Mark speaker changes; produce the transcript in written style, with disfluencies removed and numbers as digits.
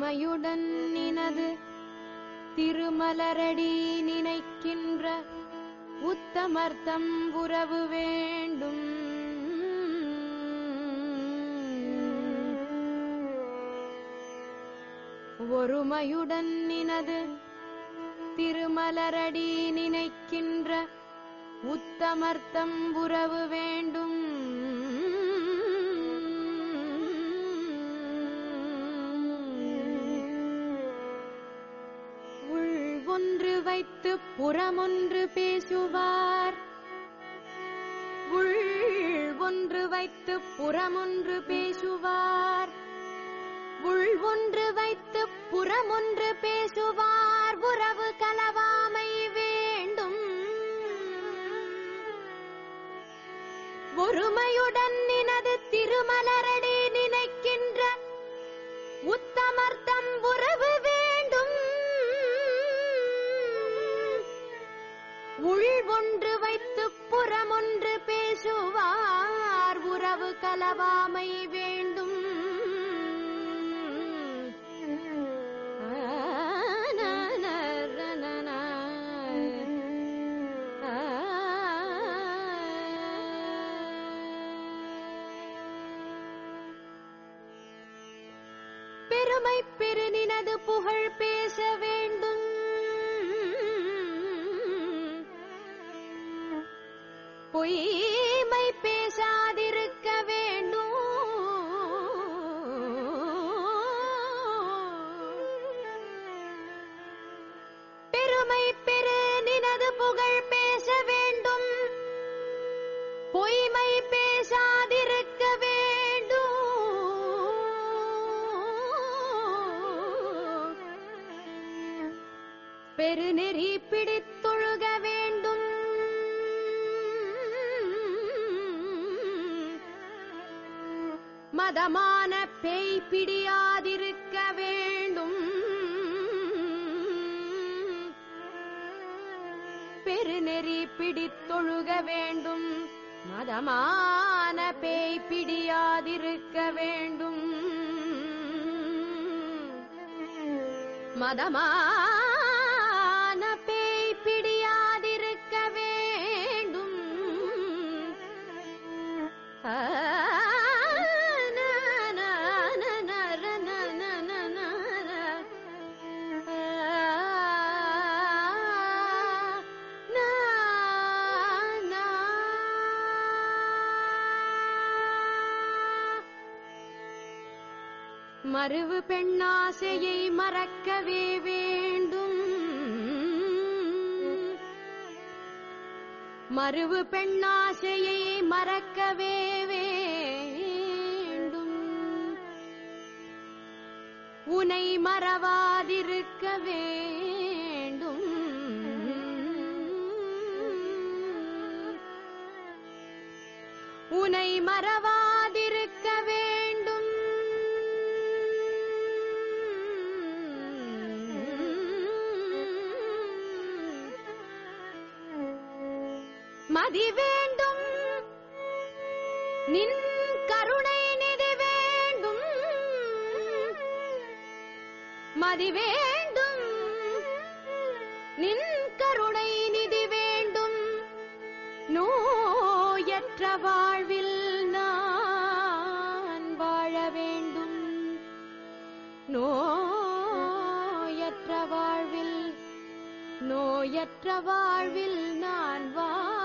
Speaker 1: ஒருமையுடன் நினது திருமலரடி நினைக்கின்ற உத்தமர்த்தம் உறவு வேண்டும். ஒருமையுடன் நினது திருமலரடி நினைக்கின்ற உத்தமர்த்தம் உறவு வேண்டும். உள் ஒன்று வைத்து புறமொன்று பேசுவார். உள் ஒன்று வைத்து புறமொன்று பேசுவார். உள் ஒன்று வைத்து புறமொன்று பேசுவார். உறவு கலவாமை வேண்டும். ஒருமையுடன் நினது திருமலரடி நினைக்கின்ற உத்தமர்த்தம் உறவு வேண்டும். உள் ஒன்று வைத்து புறமொன்று பேசுவார். உறவு கலவாமை வேண்டும். பெருமை பெருநினது புகழ் பேச வேண்டும். பொய்மை பேசாதிருக்க வேண்டும். பெருமை பெருநினது புகழ் பேச வேண்டும். பொய்மை பேசாதிருக்க வேண்டும். பெருநெறி பிடித்தொழுக வேண்டும். மதமான பேய் பிடியாதிருக்க வேண்டும். பெருநெறி பிடித்தொழுக வேண்டும். மதமான பேய் பிடியாதிருக்க வேண்டும். மதமான பேய் பிடியாதிருக்க வேண்டும். மருவு பெண்ணாசையை மறக்கவே வேண்டும். மருவு பெண்ணாசையை மறக்கவே வேண்டும். உனை மறவாதிருக்க வேண்டும். உனை மறவாதிருக்க வேண்டும். மதி வேண்டும். நின் கருணை நிதி வேண்டும். மதி வேண்டும். நின் கருணை நிதி வேண்டும். நோயற்ற வாழ்வில் நான் வாழ வேண்டும். நோயற்ற வாழ்வில் நான் வாழ